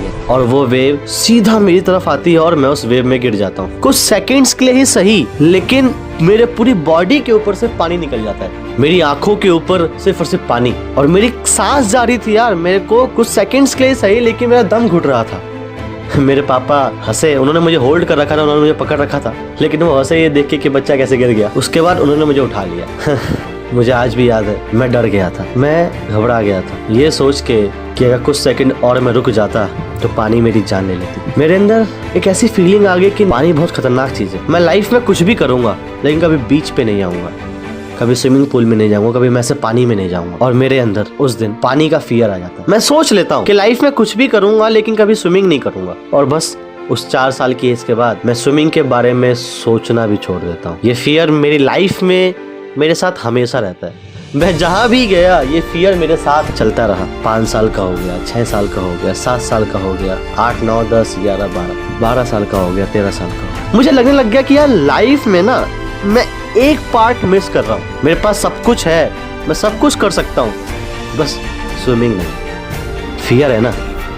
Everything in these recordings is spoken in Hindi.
है और वो वेव सीधा मेरी तरफ आती है और मैं उस वेव में गिर जाता हूँ। कुछ सेकंड्स के लिए ही सही, लेकिन मेरे पूरी बॉडी के ऊपर से पानी निकल जाता है, मेरी आंखों के ऊपर सिर्फ और सिर्फ पानी, और मेरी सांस जा रही थी यार। मेरे को कुछ सेकंड्स के लिए सही, लेकिन मेरा दम घुट रहा था। मेरे पापा हंसे, उन्होंने मुझे होल्ड कर रखा था, उन्होंने मुझे पकड़ रखा था, लेकिन वो हंसे ये देख के कि बच्चा कैसे गिर गया। उसके बाद उन्होंने मुझे उठा लिया। मुझे आज भी याद है, मैं डर गया था, मैं घबरा गया था, ये सोच के कि अगर कुछ सेकंड और मैं रुक जाता तो पानी मेरी जान ले लेती। मेरे अंदर एक ऐसी फीलिंग आ गई कि पानी बहुत खतरनाक चीज़ है। मैं लाइफ में कुछ भी करूँगा, लेकिन कभी बीच पे नहीं आऊँगा, कभी स्विमिंग पूल में नहीं जाऊंगा, कभी मैं ऐसे पानी में नहीं जाऊंगा। और मेरे अंदर उस दिन पानी का फियर आ जाता है। मैं सोच लेता हूँ कि लाइफ में कुछ भी करूंगा, लेकिन कभी स्विमिंग नहीं करूंगा। और बस उस 4 साल की एज के बाद मैं स्विमिंग के बारे में सोचना भी छोड़ देता हूँ। ये फियर मेरी लाइफ में मेरे साथ हमेशा रहता है। मैं जहाँ भी गया ये फियर मेरे साथ चलता रहा। 5 साल का हो गया, 6 साल का हो गया, 7 साल का हो गया, 8, 9, 10, 11, 12 साल का हो गया, 13 साल का हो गया। मुझे लगने लग गया कि यार लाइफ में ना मैं एक पार्ट मिस कर रहा हूँ। मेरे पास सब कुछ है, मैं सब कुछ कर सकता हूँ, बस स्विमिंग नहीं। फियर है ना,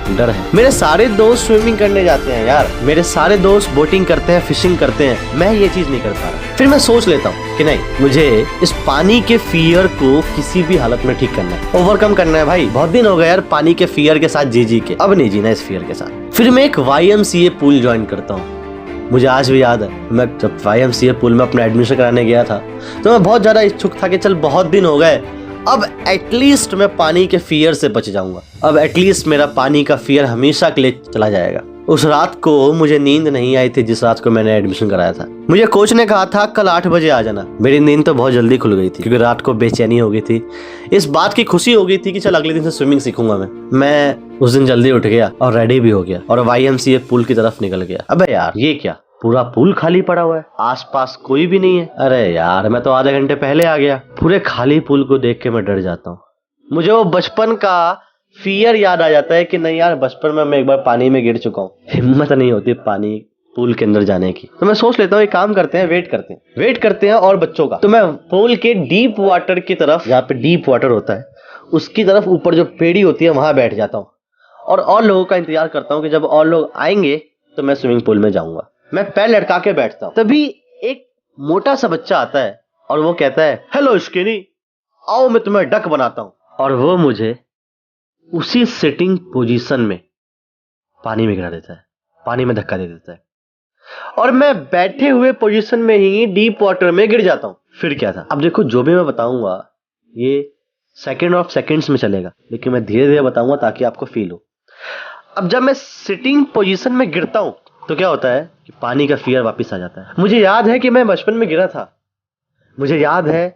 डर है। मेरे सारे दोस्त स्विमिंग करने जाते हैं यार, मेरे सारे दोस्त बोटिंग करते हैं, फिशिंग करते हैं, मैं ये चीज नहीं कर पा रहा। फिर मैं सोच लेता हूँ कि नहीं, मुझे इस पानी के फियर को किसी भी हालत में ठीक करना है, ओवरकम करना है। भाई बहुत दिन हो गए यार पानी के फियर के साथ जी के, अब नहीं जीना इस फियर के साथ। फिर मैं एक YMCA पूल ज्वाइन करता हूँ। मुझे आज भी याद है, मैं जब YMCA पूल में अपना एडमिशन कराने गया था तो मैं बहुत ज़्यादा इच्छुक था कि चल बहुत दिन हो गए, अब एटलीस्ट मैं पानी के फियर से बच जाऊंगा, अब एटलीस्ट मेरा पानी का फियर हमेशा के लिए चला जाएगा। उस रात को मुझे नींद नहीं आई थी जिस रात को मैंने एडमिशन कराया था। मुझे कोच ने कहा था कल 8 बजे आ जाना। मेरी नींद तो बहुत जल्दी खुल गई थी क्योंकि रात को बेचैनी हो गई थी। इस बात की खुशी हो गई थी कि चल अगले दिन से स्विमिंग सीखूंगा मैं उस दिन जल्दी उठ गया और रेडी भी हो गया और YMCA पूल की तरफ निकल गया। अबे यार ये क्या, पूरा पूल खाली पड़ा हुआ है, आसपास कोई भी नहीं है। अरे यार मैं तो आधे घंटे पहले आ गया। पूरे खाली पूल को देख के मैं डर जाता हूँ। मुझे वो बचपन का फियर याद आ जाता है कि नहीं यार, बचपन में मैं एक बार पानी में गिर चुका हूँ, हिम्मत नहीं होती पानी पूल के अंदर जाने की। तो मैं सोच लेता हूँ एक काम करते हैं, वेट करते हैं और बच्चों का। तो मैं पूल के डीप वाटर की तरफ, जहाँ पे डीप वाटर होता है उसकी तरफ ऊपर जो पेड़ी होती है वहां बैठ जाता हूँ और लोगों का इंतजार करता हूँ कि जब और लोग आएंगे तो मैं स्विमिंग पूल में जाऊंगा। मैं पैर लटका के बैठता हूँ, तभी एक मोटा सा बच्चा आता है और वो कहता है हेलो स्किनी, आओ मैं तुम्हें डक बनाता हूँ। और वो मुझे उसी सिटिंग पोजीशन में पानी में गिरा देता है, पानी में धक्का दे देता है और मैं बैठे हुए पोजीशन में ही डीप वाटर में गिर जाता हूँ। फिर क्या था, अब देखो जो भी मैं बताऊंगा ये सेकंड ऑफ सेकंड्स में चलेगा, लेकिन मैं धीरे धीरे बताऊंगा ताकि आपको फील हो। अब जब मैं सिटिंग पोजीशन में गिरता हूँ तो क्या होता है कि पानी का फियर वापस आ जाता है। मुझे याद है कि मैं बचपन में गिरा था, मुझे याद है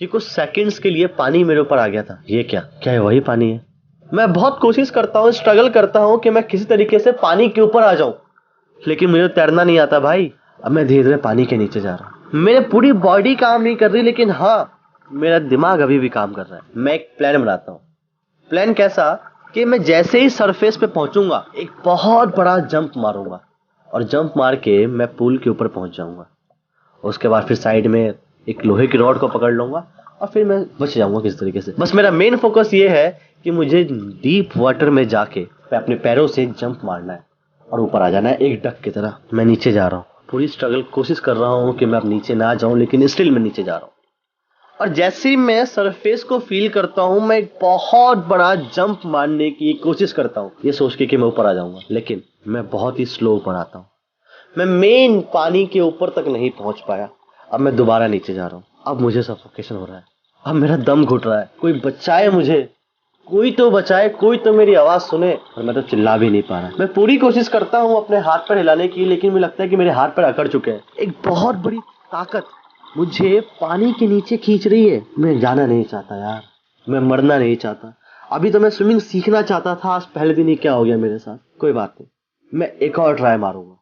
कि कुछ सेकंड्स के लिए पानी मेरे ऊपर आ गया था। ये क्या ये वही पानी है? मैं बहुत कोशिश करता हूँ, स्ट्रगल करता हूँ कि मैं किसी तरीके से पानी के ऊपर आ जाऊं, लेकिन मुझे तैरना नहीं आता भाई। अब मैं धीरे धीरे पानी के नीचे जा रहा हूँ, मेरे पूरी बॉडी काम नहीं कर रही, लेकिन हाँ मेरा दिमाग अभी भी काम कर रहा है। मैं एक प्लान बनाता हूँ। प्लान कैसा कि मैं जैसे ही सरफेस पे पहुंचूंगा एक बहुत बड़ा जंप मारूंगा और जंप मार के मैं पूल के ऊपर पहुंच जाऊंगा। उसके बाद फिर साइड में एक लोहे की रॉड को पकड़ लूंगा और फिर मैं बच जाऊंगा किसी तरीके से। बस मेरा मेन फोकस ये है कि मुझे डीप वाटर में जाके अपने पैरों से जंप मारना है और ऊपर आ जाना है एक डक की तरह। मैं नीचे जा रहा हूँ, पूरी स्ट्रगल कोशिश कर रहा हूँ कि मैं अब नीचे ना जाऊं, लेकिन स्टिल मैं नीचे जा रहा हूँ। और जैसे ही मैं सरफेस को फील करता हूँ मैं एक बहुत बड़ा जंप मारने की कोशिश करता हूँ, ये सोच के कि मैं ऊपर आ जाऊंगा, लेकिन मैं बहुत ही स्लो ऊपर आता हूँ। मैं मेन पानी के ऊपर तक नहीं पहुंच पाया। अब मैं दोबारा नीचे जा रहा हूँ। अब मुझे सफोकेशन हो रहा है, अब मेरा दम घुट रहा है। कोई बचाए मुझे, कोई तो बचाए, कोई तो मेरी आवाज सुने। और मैं तो चिल्ला भी नहीं पा रहा। मैं पूरी कोशिश करता हूँ अपने हाथ पैर हिलाने की, लेकिन मुझे लगता है कि मेरे हाथ पैर अकड़ चुके हैं। एक बहुत बड़ी ताकत मुझे पानी के नीचे खींच रही है। मैं जाना नहीं चाहता यार, मैं मरना नहीं चाहता। अभी तो मैं स्विमिंग सीखना चाहता था, आज पहले दिन ही क्या हो गया मेरे साथ। कोई बात नहीं, मैं एक और ट्राई मारूंगा,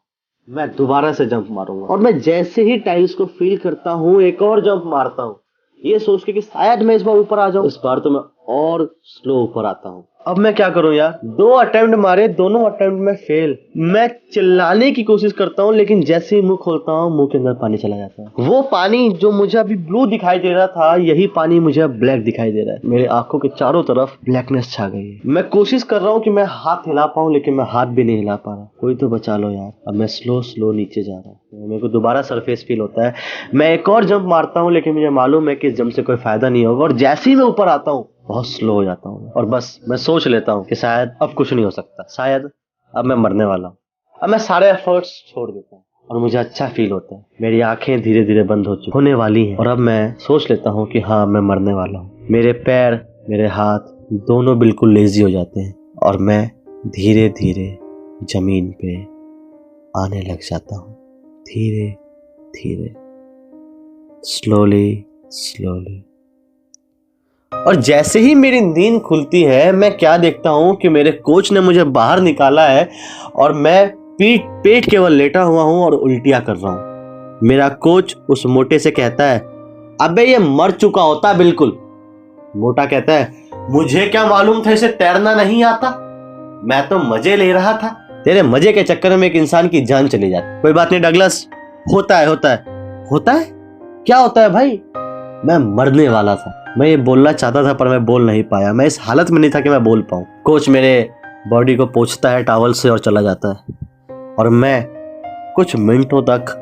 मैं दोबारा से जंप मारूंगा। और मैं जैसे ही टाइल्स को फील करता हूँ एक और जंप मारता हूँ, ये सोच के कि शायद मैं इस बार ऊपर आ जाऊं। इस बार तो मैं और स्लो ऊपर आता हूँ। अब मैं क्या करूं यार, 2 अटेम्प्ट मारे, दोनों अटेम्प्ट में फेल। मैं चिल्लाने की कोशिश करता हूं, लेकिन जैसे ही मुंह खोलता हूं मुंह के अंदर पानी चला जाता है। वो पानी जो मुझे अभी ब्लू दिखाई दे रहा था, यही पानी मुझे अब ब्लैक दिखाई दे रहा है। मेरे आंखों के चारों तरफ ब्लैकनेस छा गई है। मैं कोशिश कर रहा हूँ कि मैं हाथ हिला पाऊं, लेकिन मैं हाथ भी नहीं हिला पा रहा। कोई तो बचा लो यार। अब मैं स्लो नीचे जा रहा हूँ। मेरे को दोबारा सरफेस फील होता है। मैं एक और जंप मारता हूँ, लेकिन मुझे मालूम है कि इस जंप से कोई फायदा नहीं होगा, और जैसे ही मैं ऊपर आता हूँ बहुत स्लो हो जाता हूँ, और बस मैं सोच लेता हूँ कि शायद अब कुछ नहीं हो सकता, शायद अब मैं मरने वाला हूँ। अब मैं सारे एफर्ट्स छोड़ देता हूँ और मुझे अच्छा फील होता है। मेरी आंखें धीरे धीरे बंद होने वाली हैं, और अब मैं सोच लेता हूँ कि हाँ, मैं मरने वाला हूँ। मेरे पैर, मेरे हाथ दोनों बिल्कुल लेजी हो जाते हैं, और मैं धीरे धीरे जमीन पे आने लग जाता हूँ। धीरे धीरे, स्लोली। और जैसे ही मेरी नींद खुलती है, मैं क्या देखता हूं कि मेरे कोच ने मुझे बाहर निकाला है, और मैं पेट केवल लेटा हुआ हूं और उल्टियां कर रहा हूं। मेरा कोच उस मोटे से कहता है, अबे ये मर चुका होता बिल्कुल। मोटा कहता है, मुझे क्या मालूम था इसे तैरना नहीं आता, मैं तो मजे ले रहा था। तेरे मजे के चक्कर में एक इंसान की जान चली जाती। कोई बात नहीं डगलस, होता है। क्या होता है भाई? मैं मरने वाला था। मैं ये बोलना चाहता था, पर मैं बोल नहीं पाया। मैं इस हालत में नहीं था कि मैं बोल पाऊं। कोच मेरे बॉडी को पोंछता है टॉवल से और चला जाता है, और मैं कुछ मिनटों तक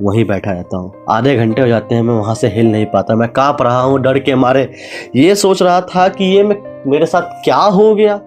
वहीं बैठा रहता हूँ। आधे घंटे हो जाते हैं, मैं वहां से हिल नहीं पाता। मैं कांप रहा हूँ डर के मारे। ये सोच रहा था कि ये मेरे साथ क्या हो गया।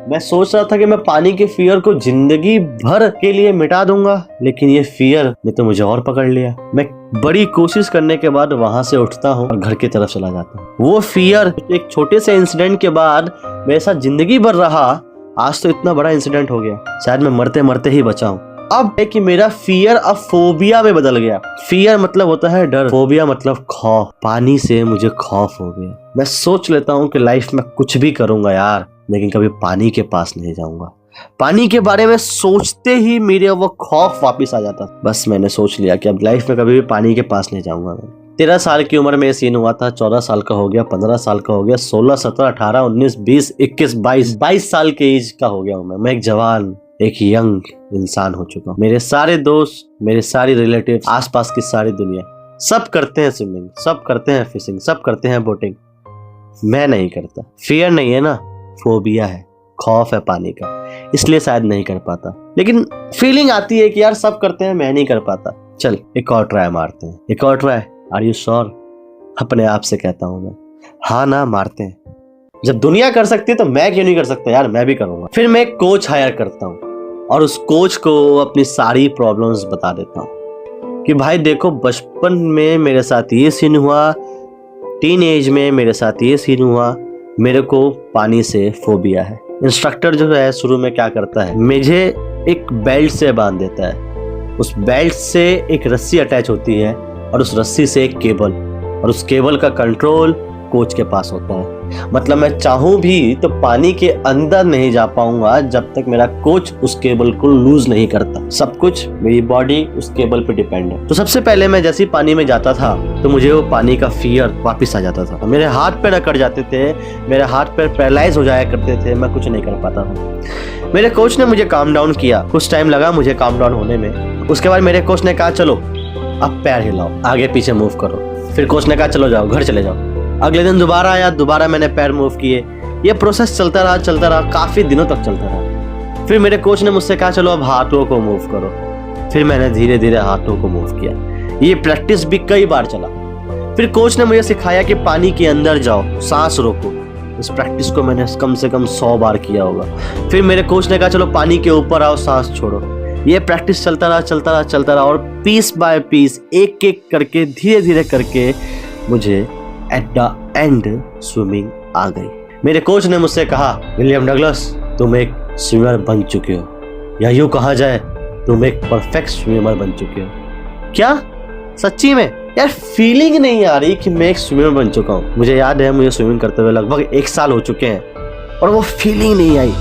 मैं सोच रहा था कि मैं पानी के फियर को जिंदगी भर के लिए मिटा दूंगा, लेकिन ये फियर ने तो मुझे और पकड़ लिया। मैं बड़ी कोशिश करने के बाद वहां से उठता हूँ और घर की तरफ चला जाता हूँ। वो फियर एक छोटे से इंसिडेंट के बाद मेरे साथ जिंदगी भर रहा, आज तो इतना बड़ा इंसिडेंट हो गया। शायद मैं मरते मरते ही बचा हूँ। अब है कि मेरा फियर अब फोबिया में बदल गया। फियर मतलब होता है डर, फोबिया मतलब खौफ। पानी से मुझे खौफ हो गया। मैं सोच लेता हूँ कि लाइफ में कुछ भी करूंगा यार, लेकिन कभी पानी के पास नहीं जाऊंगा। पानी के बारे में सोचते ही मेरे वो खौफ वापस आ जाता। बस मैंने सोच लिया कि अब लाइफ में कभी भी पानी के पास नहीं जाऊंगा। 13 साल की उम्र में सीन हुआ था, 14 साल का हो गया, 15 साल का हो गया, 16, 17, 18, 19, 20, 21, 22 साल के एज का हो गया हूं मैं एक जवान, एक यंग इंसान हो चुका हूँ। मेरे सारे दोस्त, मेरे सारे रिलेटिव, आसपास की सारी दुनिया, सब करते हैं स्विमिंग, सब करते हैं फिशिंग, सब करते हैं बोटिंग। मैं नहीं करता। फियर नहीं है ना, फोबिया है, खौफ है पानी का, इसलिए शायद नहीं कर पाता। लेकिन फीलिंग आती है कि यार सब करते हैं, मैं नहीं कर पाता। चल एक और ट्राई मारते हैं, एक और ट्राई। Are you sure? अपने आप से कहता हूं मैं। हाँ ना, मारते हैं। जब दुनिया कर सकती है तो मैं क्यों नहीं कर सकता यार, मैं भी करूंगा। फिर मैं एक कोच हायर करता हूँ, और उस कोच को अपनी सारी प्रॉब्लम्स बता देता हूँ कि भाई देखो, बचपन में मेरे साथ ये सीन हुआ, टीन एज में मेरे साथ ये सीन हुआ, मेरे को पानी से फोबिया है। इंस्ट्रक्टर जो है शुरू में क्या करता है, मुझे एक बेल्ट से बांध देता है। उस बेल्ट से एक रस्सी अटैच होती है, और उस रस्सी से एक केबल, और उस केबल का कंट्रोल कोच के पास होता है। मतलब मैं चाहूं भी तो पानी के अंदर नहीं जा पाऊंगा जब तक मेरा कोच उस केबल को लूज नहीं करता। सब कुछ मेरी बॉडी उस केबल पे डिपेंड है। तो सबसे पहले मैं जैसे ही पानी में जाता था तो मुझे वो पानी का फियर वापस आ जाता था। मेरे हाथ पैर अकड़ जाते थे, मेरे हाथ पैर पैरालाइज हो जाया करते थे, मैं कुछ नहीं कर पाता था। मेरे कोच ने मुझे काम डाउन किया, कुछ टाइम लगा मुझे काम डाउन होने में। उसके बाद मेरे कोच ने कहा चलो अब पैर हिलाओ, आगे पीछे मूव करो। फिर कोच ने कहा चलो जाओ, घर चले जाओ। अगले दिन दोबारा आया, दोबारा मैंने पैर मूव किए। ये प्रोसेस चलता रहा, काफी दिनों तक चलता रहा। फिर मेरे कोच ने मुझसे कहा चलो अब हाथों को मूव करो। फिर मैंने धीरे धीरे हाथों को मूव किया। ये प्रैक्टिस भी कई बार चला। फिर कोच ने मुझे सिखाया कि पानी के अंदर जाओ, सांस रोको। इस प्रैक्टिस को मैंने कम से कम 100 बार किया होगा। फिर मेरे कोच ने कहा चलो पानी के ऊपर आओ, सांस छोड़ो। ये प्रैक्टिस चलता रहा, और पीस बाय पीस, एक एक करके, धीरे धीरे करके मुझे एट द एंड स्विमिंग आ गई। मेरे कोच ने मुझसे कहा, विलियम डगलस तुम एक स्विमर बन चुके हो, या यूं कहा जाए तुम एक परफेक्ट स्विमर बन चुके हो। क्या सच्ची में? यार फीलिंग नहीं आ रही कि मैं एक स्विमर बन चुका हूँ। मुझे याद है मुझे स्विमिंग करते हुए लगभग 1 साल हो चुके हैं, और वो फीलिंग नहीं आई।